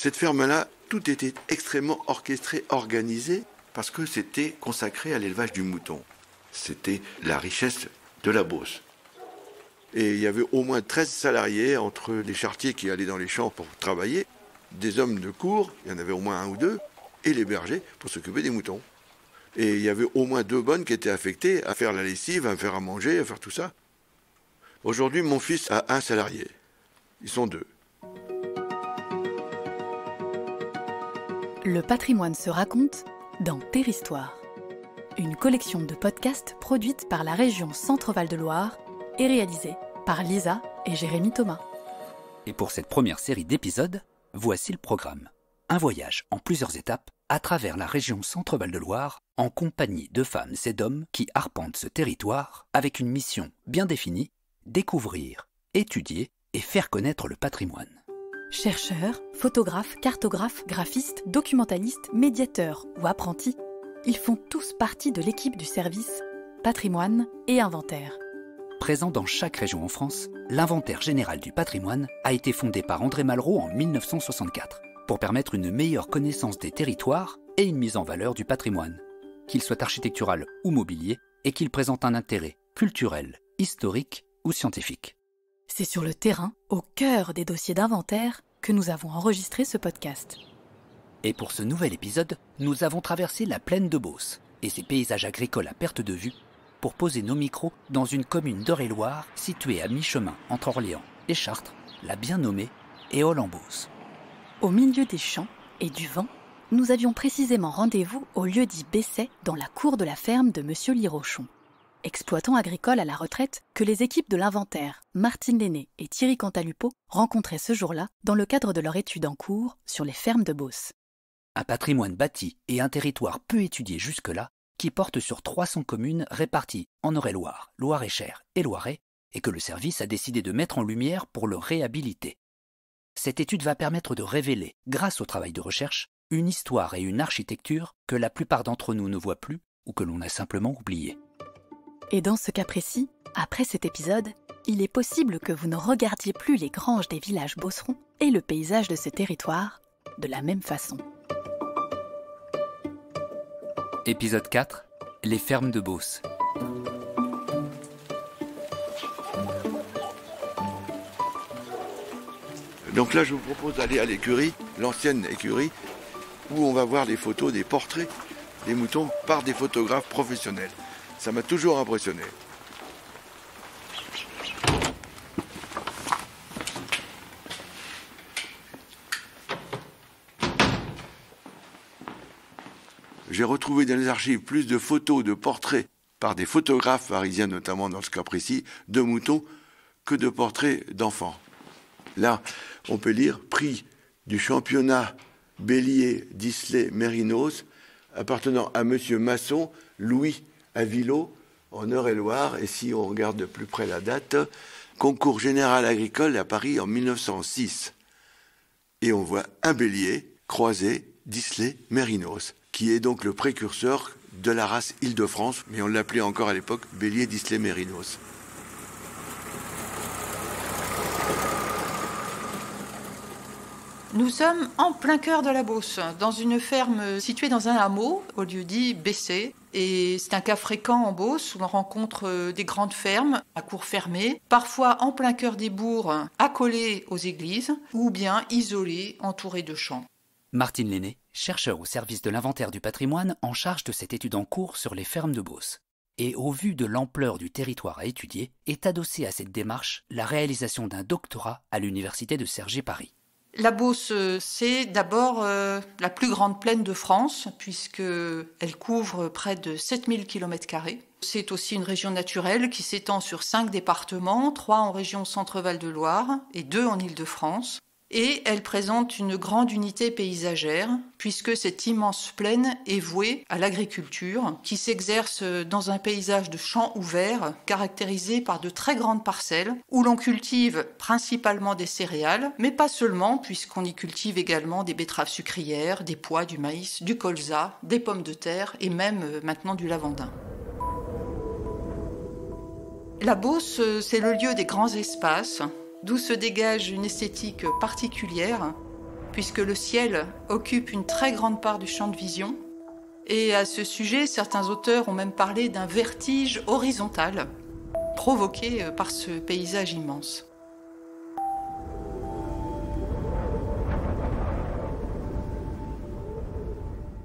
Cette ferme-là, tout était extrêmement orchestré, organisé, parce que c'était consacré à l'élevage du mouton. C'était la richesse de la Beauce. Et il y avait au moins 13 salariés entre les charretiers qui allaient dans les champs pour travailler, des hommes de cour, il y en avait au moins un ou deux, et les bergers pour s'occuper des moutons. Et il y avait au moins 2 bonnes qui étaient affectées à faire la lessive, à faire à manger, à faire tout ça. Aujourd'hui, mon fils a 1 salarié. Ils sont 2. Le patrimoine se raconte dans Terhistoire, une collection de podcasts produite par la région Centre-Val de Loire et réalisée par Lisa et Jérémy Thomas. Et pour cette première série d'épisodes, voici le programme. Un voyage en plusieurs étapes à travers la région Centre-Val de Loire en compagnie de femmes et d'hommes qui arpentent ce territoire avec une mission bien définie, découvrir, étudier et faire connaître le patrimoine. Chercheurs, photographes, cartographes, graphistes, documentalistes, médiateurs ou apprentis, ils font tous partie de l'équipe du service Patrimoine et Inventaire. Présent dans chaque région en France, l'Inventaire général du patrimoine a été fondé par André Malraux en 1964 pour permettre une meilleure connaissance des territoires et une mise en valeur du patrimoine, qu'il soit architectural ou mobilier, et qu'il présente un intérêt culturel, historique ou scientifique. C'est sur le terrain, au cœur des dossiers d'inventaire, que nous avons enregistré ce podcast. Et pour ce nouvel épisode, nous avons traversé la plaine de Beauce et ses paysages agricoles à perte de vue pour poser nos micros dans une commune d'Eure-et-Loire située à mi-chemin entre Orléans et Chartres, la bien nommée Éole-en-Beauce. Au milieu des champs et du vent, nous avions précisément rendez-vous au lieu dit Besset dans la cour de la ferme de Monsieur Lirochon. Exploitant agricole à la retraite que les équipes de l'inventaire, Martine Lenné et Thierry Cantalupo, rencontraient ce jour-là dans le cadre de leur étude en cours sur les fermes de Beauce. Un patrimoine bâti et un territoire peu étudié jusque-là, qui porte sur 300 communes réparties en Eure-et-Loire, Loir-et-Cher et Loiret, et que le service a décidé de mettre en lumière pour le réhabiliter. Cette étude va permettre de révéler, grâce au travail de recherche, une histoire et une architecture que la plupart d'entre nous ne voient plus ou que l'on a simplement oubliées. Et dans ce cas précis, après cet épisode, il est possible que vous ne regardiez plus les granges des villages beaucerons et le paysage de ce territoire de la même façon. Épisode 4, les fermes de Beauce. Donc là, je vous propose d'aller à l'écurie, l'ancienne écurie, où on va voir les photos des portraits des moutons par des photographes professionnels. Ça m'a toujours impressionné. J'ai retrouvé dans les archives plus de photos, de portraits par des photographes parisiens, notamment dans ce cas précis, de moutons, que de portraits d'enfants. Là, on peut lire « Prix du championnat Bélier d'Islay Mérinos appartenant à Monsieur Masson, Louis Avillot, en Eure-et-Loire. » Et si on regarde de plus près la date, concours général agricole à Paris en 1906. Et on voit un bélier croisé d'Islay Mérinos, qui est donc le précurseur de la race Île-de-France, mais on l'appelait encore à l'époque bélier d'Islay Mérinos. Nous sommes en plein cœur de la Beauce, dans une ferme située dans un hameau, au lieu dit Besset. Et c'est un cas fréquent en Beauce où l'on rencontre des grandes fermes à cours fermés, parfois en plein cœur des bourgs, accolées aux églises, ou bien isolées, entourées de champs. Martine Lenné, chercheur au service de l'inventaire du patrimoine en charge de cette étude en cours sur les fermes de Beauce. Et au vu de l'ampleur du territoire à étudier, est adossée à cette démarche la réalisation d'un doctorat à l'université de Cergy-Paris. La Beauce, c'est d'abord la plus grande plaine de France, puisqu'elle couvre près de 7000 km². C'est aussi une région naturelle qui s'étend sur 5 départements, 3 en région Centre-Val de Loire et 2 en Île-de-France. Et elle présente une grande unité paysagère, puisque cette immense plaine est vouée à l'agriculture, qui s'exerce dans un paysage de champs ouverts, caractérisé par de très grandes parcelles, où l'on cultive principalement des céréales, mais pas seulement, puisqu'on y cultive également des betteraves sucrières, des pois, du maïs, du colza, des pommes de terre et même maintenant du lavandin. La Beauce, c'est le lieu des grands espaces, d'où se dégage une esthétique particulière. puisque le ciel occupe une très grande part du champ de vision. Et à ce sujet, certains auteurs ont même parlé d'un vertige horizontal provoqué par ce paysage immense.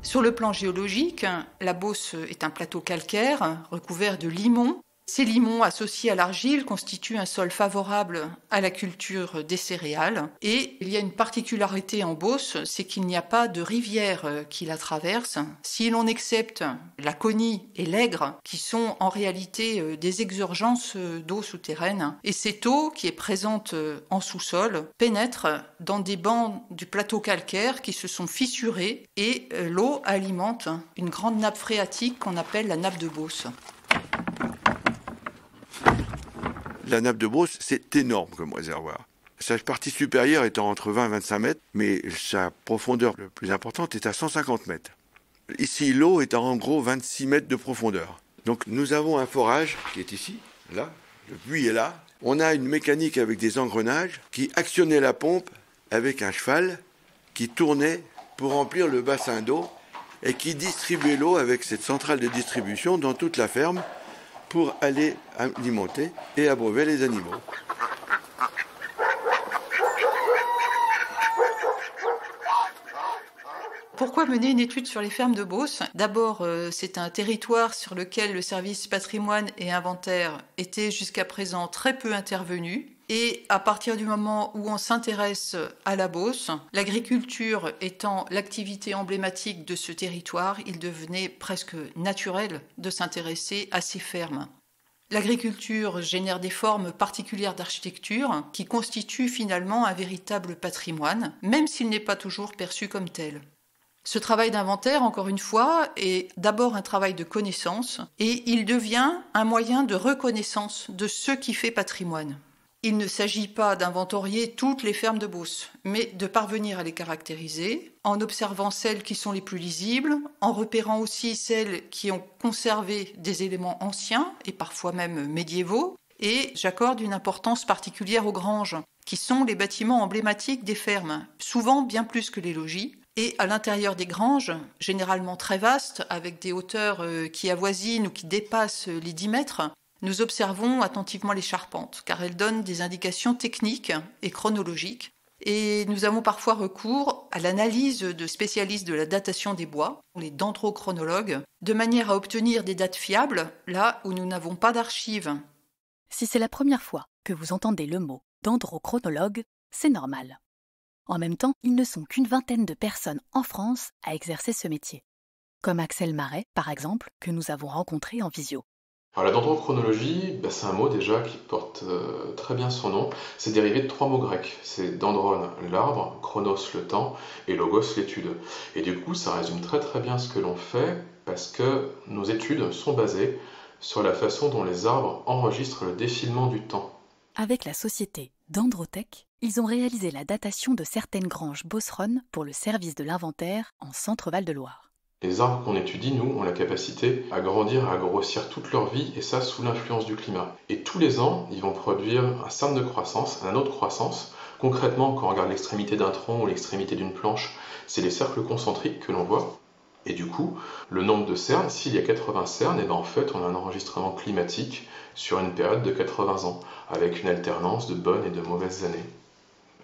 Sur le plan géologique, la Beauce est un plateau calcaire recouvert de limons. Ces limons associés à l'argile constituent un sol favorable à la culture des céréales. Et il y a une particularité en Beauce, c'est qu'il n'y a pas de rivière qui la traverse. Si l'on accepte la Caunie et l'Aigre, qui sont en réalité des exurgences d'eau souterraine, et cette eau qui est présente en sous-sol pénètre dans des bancs du plateau calcaire qui se sont fissurés et l'eau alimente une grande nappe phréatique qu'on appelle la nappe de Beauce. La nappe de Beauce, c'est énorme comme réservoir. Sa partie supérieure étant entre 20 et 25 mètres, mais sa profondeur la plus importante est à 150 mètres. Ici, l'eau est en gros 26 mètres de profondeur. Donc nous avons un forage qui est ici, là, le puits est là. On a une mécanique avec des engrenages qui actionnait la pompe avec un cheval qui tournait pour remplir le bassin d'eau et qui distribuait l'eau avec cette centrale de distribution dans toute la ferme pour aller alimenter et abreuver les animaux. Pourquoi mener une étude sur les fermes de Beauce ? D'abord, c'est un territoire sur lequel le service patrimoine et inventaire était jusqu'à présent très peu intervenu. Et à partir du moment où on s'intéresse à la Beauce, l'agriculture étant l'activité emblématique de ce territoire, il devenait presque naturel de s'intéresser à ces fermes. L'agriculture génère des formes particulières d'architecture qui constituent finalement un véritable patrimoine, même s'il n'est pas toujours perçu comme tel. Ce travail d'inventaire, encore une fois, est d'abord un travail de connaissance et il devient un moyen de reconnaissance de ce qui fait patrimoine. Il ne s'agit pas d'inventorier toutes les fermes de Beauce, mais de parvenir à les caractériser en observant celles qui sont les plus lisibles, en repérant aussi celles qui ont conservé des éléments anciens et parfois même médiévaux. Et j'accorde une importance particulière aux granges, qui sont les bâtiments emblématiques des fermes, souvent bien plus que les logis. Et à l'intérieur des granges, généralement très vastes, avec des hauteurs qui avoisinent ou qui dépassent les 10 mètres, nous observons attentivement les charpentes, car elles donnent des indications techniques et chronologiques. Et nous avons parfois recours à l'analyse de spécialistes de la datation des bois, les dendrochronologues, de manière à obtenir des dates fiables, là où nous n'avons pas d'archives. Si c'est la première fois que vous entendez le mot dendrochronologue, c'est normal. En même temps, ils ne sont qu'une vingtaine de personnes en France à exercer ce métier. Comme Axel Marais, par exemple, que nous avons rencontré en visio. Alors, la dendrochronologie, c'est un mot déjà qui porte très bien son nom. C'est dérivé de 3 mots grecs. C'est dendron, l'arbre, chronos, le temps, et logos, l'étude. Et du coup, ça résume très très bien ce que l'on fait, parce que nos études sont basées sur la façon dont les arbres enregistrent le défilement du temps. Avec la société Dendrotech, ils ont réalisé la datation de certaines granges beauceronnes pour le service de l'inventaire en Centre-Val de Loire. Les arbres qu'on étudie, nous, ont la capacité à grandir, à grossir toute leur vie, et ça sous l'influence du climat. Et tous les ans, ils vont produire un cercle de croissance, un autre croissance. Concrètement, quand on regarde l'extrémité d'un tronc ou l'extrémité d'une planche, c'est les cercles concentriques que l'on voit. Et du coup, le nombre de cernes, s'il y a 80 cernes, et en fait, on a un enregistrement climatique sur une période de 80 ans, avec une alternance de bonnes et de mauvaises années.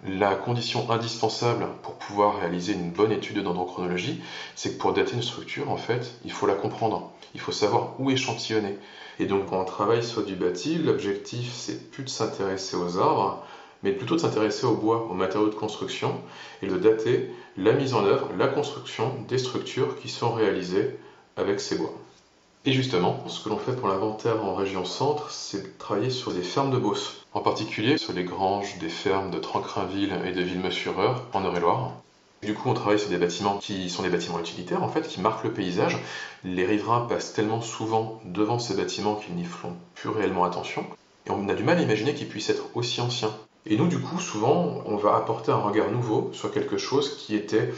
La condition indispensable pour pouvoir réaliser une bonne étude de dendrochronologie, c'est que pour dater une structure, en fait, il faut la comprendre. Il faut savoir où échantillonner. Et donc, quand on travaille sur du bâti, l'objectif, c'est plus de s'intéresser aux arbres, mais plutôt de s'intéresser au bois, aux matériaux de construction, et de dater la mise en œuvre, la construction des structures qui sont réalisées avec ces bois. Et justement, ce que l'on fait pour l'inventaire en région centre, c'est de travailler sur des fermes de Beauce, en particulier sur les granges des fermes de Trancrainville et de Villemeux-sur-Eure, en Eure-et-Loire. Du coup, on travaille sur des bâtiments qui sont des bâtiments utilitaires, en fait, qui marquent le paysage. Les riverains passent tellement souvent devant ces bâtiments qu'ils n'y font plus réellement attention. Et on a du mal à imaginer qu'ils puissent être aussi anciens. Et nous, du coup, souvent, on va apporter un regard nouveau sur quelque chose qui était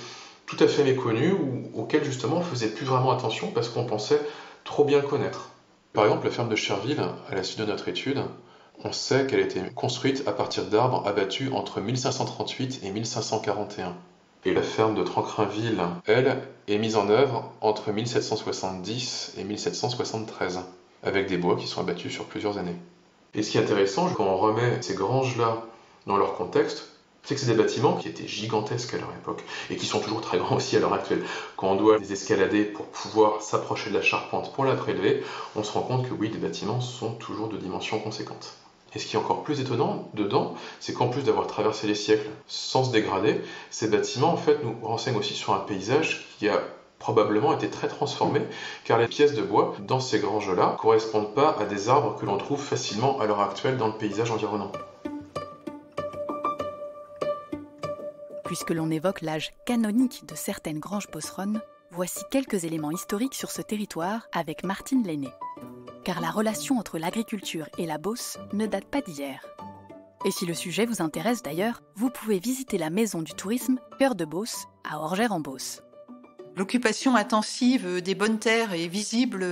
tout à fait méconnu ou auquel, justement, on ne faisait plus vraiment attention parce qu'on pensait trop bien connaître. Par exemple, la ferme de Cherville, à la suite de notre étude, on sait qu'elle a été construite à partir d'arbres abattus entre 1538 et 1541. Et la ferme de Trancrinville, elle, est mise en œuvre entre 1770 et 1773, avec des bois qui sont abattus sur plusieurs années. Et ce qui est intéressant, quand on remet ces granges-là dans leur contexte, c'est que c'est des bâtiments qui étaient gigantesques à leur époque, et qui sont toujours très grands aussi à l'heure actuelle. Quand on doit les escalader pour pouvoir s'approcher de la charpente pour la prélever, on se rend compte que oui, les bâtiments sont toujours de dimensions conséquentes. Et ce qui est encore plus étonnant dedans, c'est qu'en plus d'avoir traversé les siècles sans se dégrader, ces bâtiments en fait nous renseignent aussi sur un paysage qui a probablement été très transformé, car les pièces de bois dans ces granges-là ne correspondent pas à des arbres que l'on trouve facilement à l'heure actuelle dans le paysage environnant. Puisque l'on évoque l'âge canonique de certaines granges beauceronnes, voici quelques éléments historiques sur ce territoire avec Martine Lenné. Car la relation entre l'agriculture et la Beauce ne date pas d'hier. Et si le sujet vous intéresse d'ailleurs, vous pouvez visiter la maison du tourisme Cœur de Beauce à Orgères-en-Beauce. L'occupation intensive des bonnes terres est visible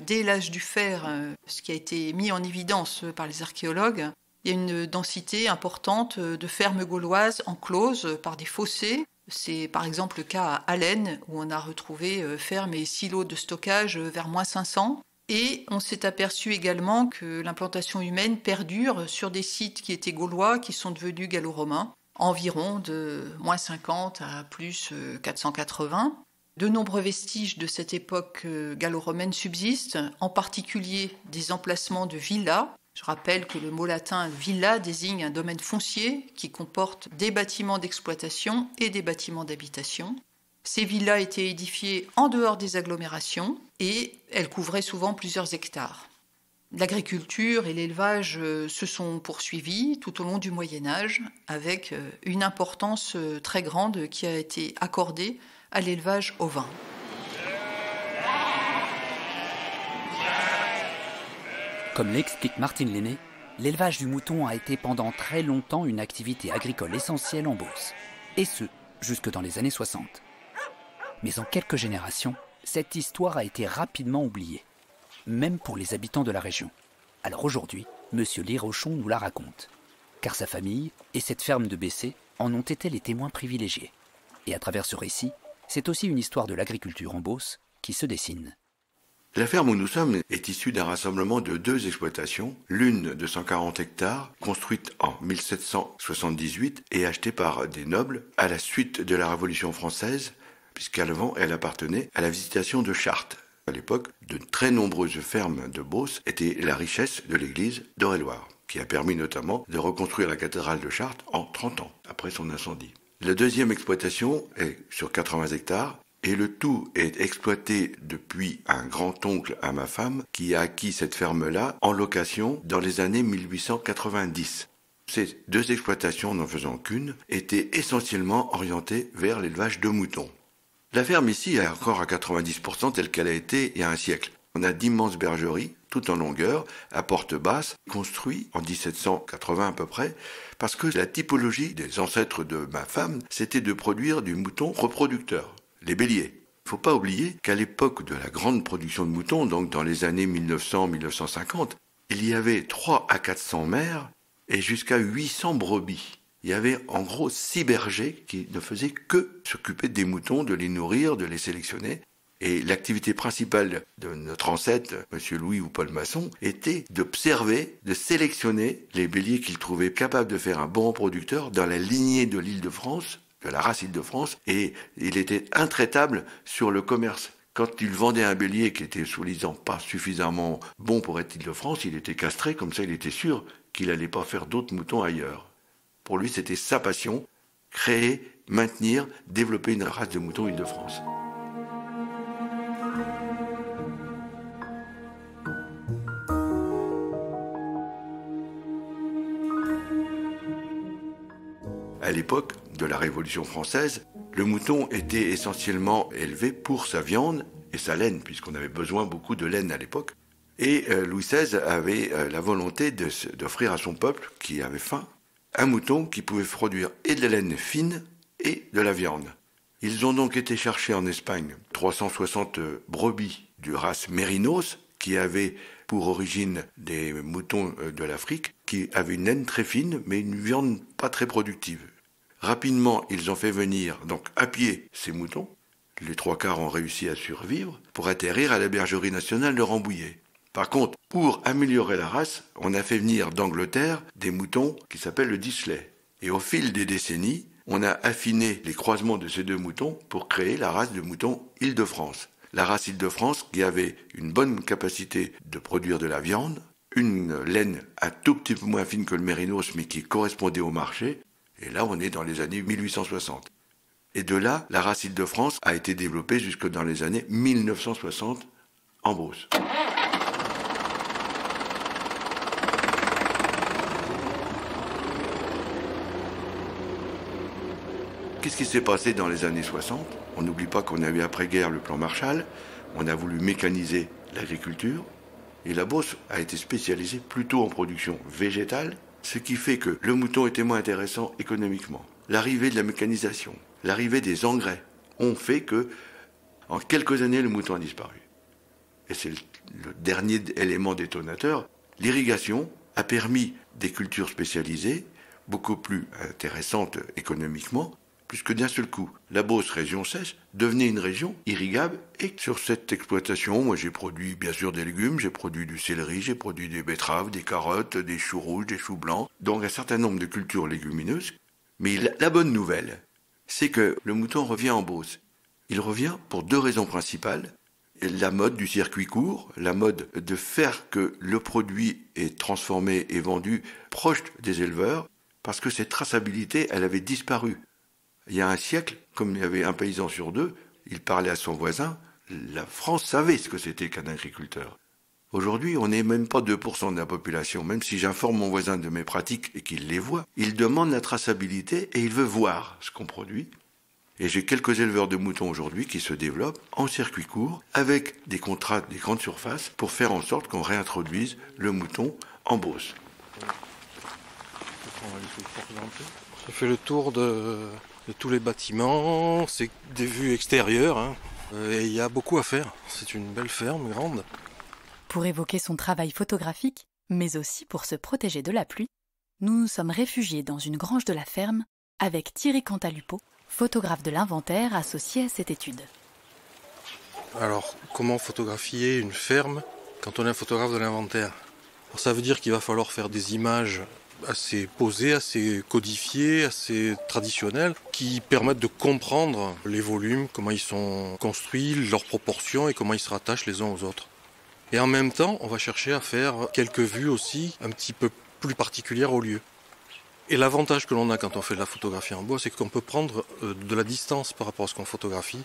dès l'âge du fer, ce qui a été mis en évidence par les archéologues. Il y a une densité importante de fermes gauloises encloses par des fossés. C'est par exemple le cas à Allen, où on a retrouvé fermes et silos de stockage vers -500. Et on s'est aperçu également que l'implantation humaine perdure sur des sites qui étaient gaulois, qui sont devenus gallo-romains, environ de -50 à plus 480. De nombreux vestiges de cette époque gallo-romaine subsistent, en particulier des emplacements de villas. Je rappelle que le mot latin « villa » désigne un domaine foncier qui comporte des bâtiments d'exploitation et des bâtiments d'habitation. Ces villas étaient édifiées en dehors des agglomérations et elles couvraient souvent plusieurs hectares. L'agriculture et l'élevage se sont poursuivis tout au long du Moyen-Âge avec une importance très grande qui a été accordée à l'élevage ovin. Comme l'explique Martine Lenné, l'élevage du mouton a été pendant très longtemps une activité agricole essentielle en Beauce, et ce, jusque dans les années 60. Mais en quelques générations, cette histoire a été rapidement oubliée, même pour les habitants de la région. Alors aujourd'hui, M. Lirochon nous la raconte, car sa famille et cette ferme de Bessay en ont été les témoins privilégiés. Et à travers ce récit, c'est aussi une histoire de l'agriculture en Beauce qui se dessine. La ferme où nous sommes est issue d'un rassemblement de 2 exploitations, l'une de 140 hectares, construite en 1778 et achetée par des nobles à la suite de la Révolution française, puisqu'avant elle appartenait à la Visitation de Chartres. À l'époque, de très nombreuses fermes de Beauce étaient la richesse de l'église d'Eure-et-Loir, qui a permis notamment de reconstruire la cathédrale de Chartres en 30 ans, après son incendie. La deuxième exploitation est sur 80 hectares, et le tout est exploité depuis un grand-oncle à ma femme qui a acquis cette ferme-là en location dans les années 1890. Ces 2 exploitations, n'en faisant qu'une, étaient essentiellement orientées vers l'élevage de moutons. La ferme ici est encore à 90% telle qu'elle a été il y a un siècle. On a d'immenses bergeries, tout en longueur, à porte basse, construites en 1780 à peu près, parce que la typologie des ancêtres de ma femme, c'était de produire du mouton reproducteur. Les béliers. Il ne faut pas oublier qu'à l'époque de la grande production de moutons, donc dans les années 1900-1950, il y avait 300 à 400 mères et jusqu'à 800 brebis. Il y avait en gros 6 bergers qui ne faisaient que s'occuper des moutons, de les nourrir, de les sélectionner. Et l'activité principale de notre ancêtre, M. Louis ou Paul Masson, était d'observer, de sélectionner les béliers qu'il trouvait capables de faire un bon reproducteur dans la lignée de l'Île-de-France, de la race Île-de-France, et il était intraitable sur le commerce. Quand il vendait un bélier qui était soi-disant pas suffisamment bon pour être Île-de-France, il était castré, comme ça il était sûr qu'il n'allait pas faire d'autres moutons ailleurs. Pour lui, c'était sa passion, créer, maintenir, développer une race de moutons Île-de-France. À l'époque de la Révolution française, le mouton était essentiellement élevé pour sa viande et sa laine, puisqu'on avait besoin beaucoup de laine à l'époque. Et Louis XVI avait la volonté d'offrir à son peuple, qui avait faim, un mouton qui pouvait produire et de la laine fine et de la viande. Ils ont donc été chercher en Espagne 360 brebis du race Mérinos, qui avaient pour origine des moutons de l'Afrique, qui avaient une laine très fine, mais une viande pas très productive. Rapidement, ils ont fait venir donc à pied ces moutons. Les 3/4 ont réussi à survivre pour atterrir à la bergerie nationale de Rambouillet. Par contre, pour améliorer la race, on a fait venir d'Angleterre des moutons qui s'appellent le Disley. Et au fil des décennies, on a affiné les croisements de ces deux moutons pour créer la race de moutons Île-de-France. La race Île-de-France qui avait une bonne capacité de produire de la viande, une laine un tout petit peu moins fine que le mérinos mais qui correspondait au marché. Et là, on est dans les années 1860. Et de là, la race Île-de-France a été développée jusque dans les années 1960 en Beauce. Qu'est-ce qui s'est passé dans les années 60 ? On n'oublie pas qu'on a eu après-guerre le plan Marshall, on a voulu mécaniser l'agriculture, et la Beauce a été spécialisée plutôt en production végétale, ce qui fait que le mouton était moins intéressant économiquement. L'arrivée de la mécanisation, l'arrivée des engrais ont fait que, en quelques années, le mouton a disparu. Et c'est le dernier élément détonateur. L'irrigation a permis des cultures spécialisées, beaucoup plus intéressantes économiquement, puisque d'un seul coup, la Beauce, région sèche, devenait une région irrigable. Et sur cette exploitation, moi j'ai produit bien sûr des légumes, j'ai produit du céleri, j'ai produit des betteraves, des carottes, des choux rouges, des choux blancs, donc un certain nombre de cultures légumineuses. Mais la bonne nouvelle, c'est que le mouton revient en Beauce. Il revient pour deux raisons principales. La mode du circuit court, la mode de faire que le produit est transformé et vendu proche des éleveurs, parce que cette traçabilité, elle avait disparu. Il y a un siècle, comme il y avait un paysan sur deux, il parlait à son voisin, la France savait ce que c'était qu'un agriculteur. Aujourd'hui, on n'est même pas 2% de la population. Même si j'informe mon voisin de mes pratiques et qu'il les voit, il demande la traçabilité et il veut voir ce qu'on produit. Et j'ai quelques éleveurs de moutons aujourd'hui qui se développent en circuit court avec des contrats des grandes surfaces pour faire en sorte qu'on réintroduise le mouton en Beauce. Ça fait le tour de tous les bâtiments, c'est des vues extérieures, hein. Et il y a beaucoup à faire. C'est une belle ferme, grande. Pour évoquer son travail photographique, mais aussi pour se protéger de la pluie, nous nous sommes réfugiés dans une grange de la ferme avec Thierry Cantalupo, photographe de l'inventaire associé à cette étude. Alors, comment photographier une ferme quand on est un photographe de l'inventaire ? Alors, ça veut dire qu'il va falloir faire des images assez posées, assez codifiées, assez traditionnelles, qui permettent de comprendre les volumes, comment ils sont construits, leurs proportions et comment ils se rattachent les uns aux autres. Et en même temps, on va chercher à faire quelques vues aussi un petit peu plus particulières au lieu. Et l'avantage que l'on a quand on fait de la photographie en bois, c'est qu'on peut prendre de la distance par rapport à ce qu'on photographie.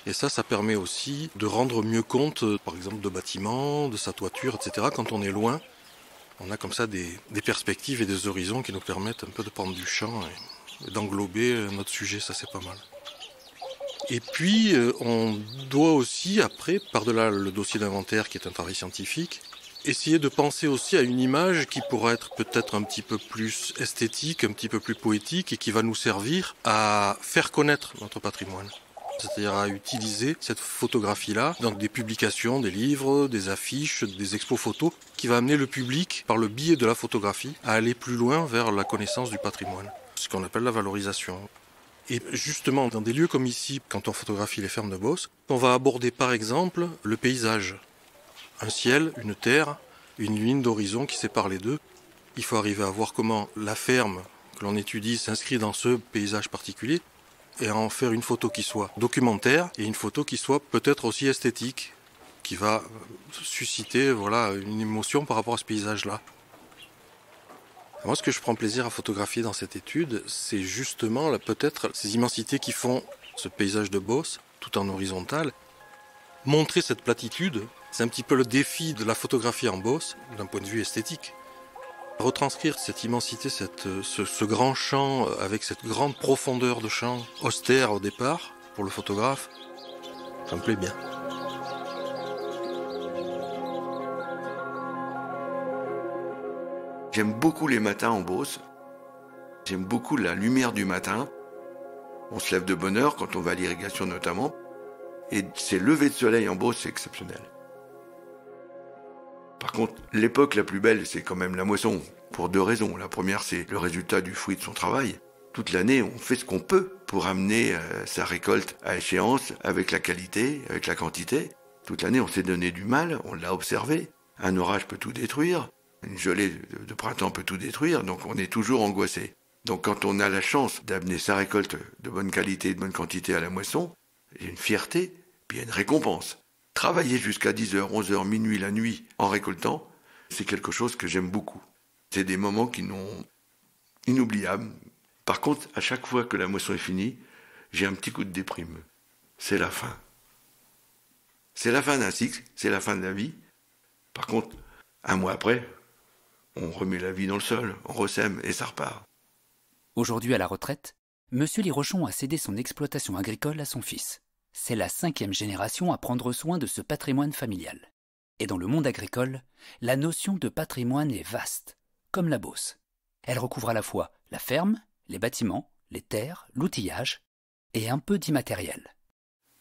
Et ça permet aussi de rendre mieux compte, par exemple, de bâtiments, de sa toiture, etc. Quand on est loin, on a comme ça des perspectives et des horizons qui nous permettent un peu de prendre du champ et d'englober notre sujet, ça c'est pas mal. Et puis, on doit aussi, après, par-delà le dossier d'inventaire qui est un travail scientifique, essayer de penser aussi à une image qui pourra être peut-être un petit peu plus esthétique, un petit peu plus poétique et qui va nous servir à faire connaître notre patrimoine. C'est-à-dire à utiliser cette photographie-là dans des publications, des livres, des affiches, des expos photos, qui va amener le public, par le biais de la photographie, à aller plus loin vers la connaissance du patrimoine, ce qu'on appelle la valorisation. Et justement, dans des lieux comme ici, quand on photographie les fermes de Beauce, on va aborder par exemple le paysage. Un ciel, une terre, une ligne d'horizon qui sépare les deux. Il faut arriver à voir comment la ferme que l'on étudie s'inscrit dans ce paysage particulier et à en faire une photo qui soit documentaire et une photo qui soit peut-être aussi esthétique, qui va susciter une émotion par rapport à ce paysage-là. Moi, ce que je prends plaisir à photographier dans cette étude, c'est justement peut-être ces immensités qui font ce paysage de Beauce, tout en horizontal. Montrer cette platitude, c'est un petit peu le défi de la photographie en Beauce, d'un point de vue esthétique. Retranscrire cette immensité, ce grand champ, avec cette grande profondeur de champ, austère au départ, pour le photographe, ça me plaît bien. J'aime beaucoup les matins en Beauce. J'aime beaucoup la lumière du matin. On se lève de bonne heure quand on va à l'irrigation notamment. Et ces levées de soleil en Beauce, c'est exceptionnel. Par contre, l'époque la plus belle, c'est quand même la moisson, pour deux raisons. La première, c'est le résultat du fruit de son travail. Toute l'année, on fait ce qu'on peut pour amener sa récolte à échéance avec la qualité, avec la quantité. Toute l'année, on s'est donné du mal, on l'a observé. Un orage peut tout détruire, une gelée de printemps peut tout détruire, donc on est toujours angoissé. Donc quand on a la chance d'amener sa récolte de bonne qualité, de bonne quantité à la moisson, il y a une fierté, puis il y a une récompense. Travailler jusqu'à 10h, 11h, minuit, la nuit, en récoltant, c'est quelque chose que j'aime beaucoup. C'est des moments qui n'ont inoubliables. Par contre, à chaque fois que la moisson est finie, j'ai un petit coup de déprime. C'est la fin. C'est la fin d'un cycle, c'est la fin de la vie. Par contre, un mois après, on remet la vie dans le sol, on ressème et ça repart. Aujourd'hui à la retraite, M. Lirochon a cédé son exploitation agricole à son fils. C'est la 5e génération à prendre soin de ce patrimoine familial. Et dans le monde agricole, la notion de patrimoine est vaste, comme la Beauce. Elle recouvre à la fois la ferme, les bâtiments, les terres, l'outillage et un peu d'immatériel.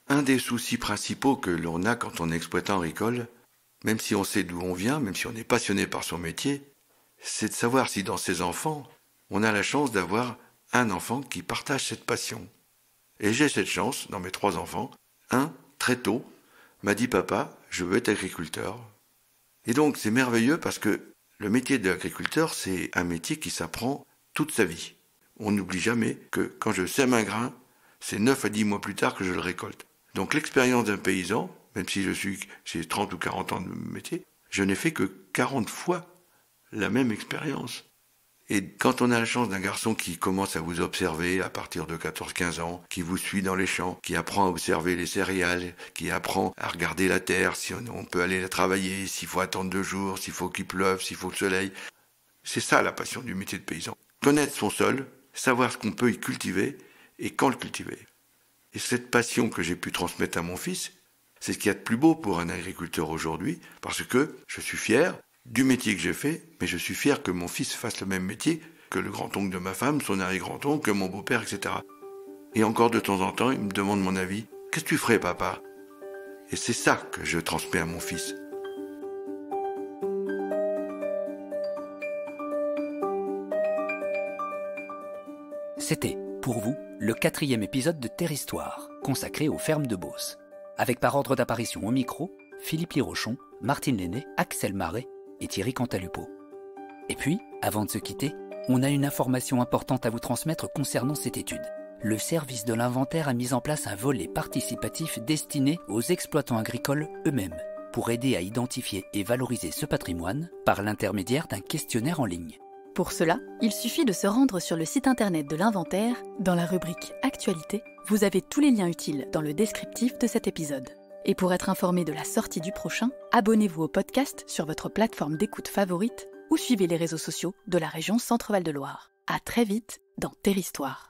Un des soucis principaux que l'on a quand on est exploitant agricole, même si on sait d'où on vient, même si on est passionné par son métier, c'est de savoir si dans ses enfants, on a la chance d'avoir un enfant qui partage cette passion. Et j'ai cette chance, dans mes 3 enfants, un, très tôt, m'a dit « Papa, je veux être agriculteur ». Et donc c'est merveilleux parce que le métier d'agriculteur, c'est un métier qui s'apprend toute sa vie. On n'oublie jamais que quand je sème un grain, c'est 9 à 10 mois plus tard que je le récolte. Donc l'expérience d'un paysan, même si j'ai 30 ou 40 ans de métier, je n'ai fait que 40 fois la même expérience. Et quand on a la chance d'un garçon qui commence à vous observer à partir de 14-15 ans, qui vous suit dans les champs, qui apprend à observer les céréales, qui apprend à regarder la terre, si on peut aller la travailler, s'il faut attendre 2 jours, s'il faut qu'il pleuve, s'il faut le soleil. C'est ça la passion du métier de paysan. Connaître son sol, savoir ce qu'on peut y cultiver et quand le cultiver. Et cette passion que j'ai pu transmettre à mon fils, c'est ce qu'il y a de plus beau pour un agriculteur aujourd'hui, parce que je suis fier du métier que j'ai fait, mais je suis fier que mon fils fasse le même métier que le grand-oncle de ma femme, son arrière-grand-oncle, que mon beau-père, etc. Et encore de temps en temps, il me demande mon avis. « Qu'est-ce que tu ferais, papa ?» Et c'est ça que je transmets à mon fils. C'était, pour vous, le 4e épisode de Terre Histoire, consacré aux fermes de Beauce. Avec par ordre d'apparition au micro, Philippe Lirochon, Martine Lenné, Axel Marais et Thierry Cantalupo. Et puis, avant de se quitter, on a une information importante à vous transmettre concernant cette étude. Le service de l'inventaire a mis en place un volet participatif destiné aux exploitants agricoles eux-mêmes, pour aider à identifier et valoriser ce patrimoine par l'intermédiaire d'un questionnaire en ligne. Pour cela, il suffit de se rendre sur le site internet de l'inventaire. Dans la rubrique Actualité, vous avez tous les liens utiles dans le descriptif de cet épisode. Et pour être informé de la sortie du prochain, abonnez-vous au podcast sur votre plateforme d'écoute favorite ou suivez les réseaux sociaux de la région Centre-Val de Loire. À très vite dans Terre Histoire.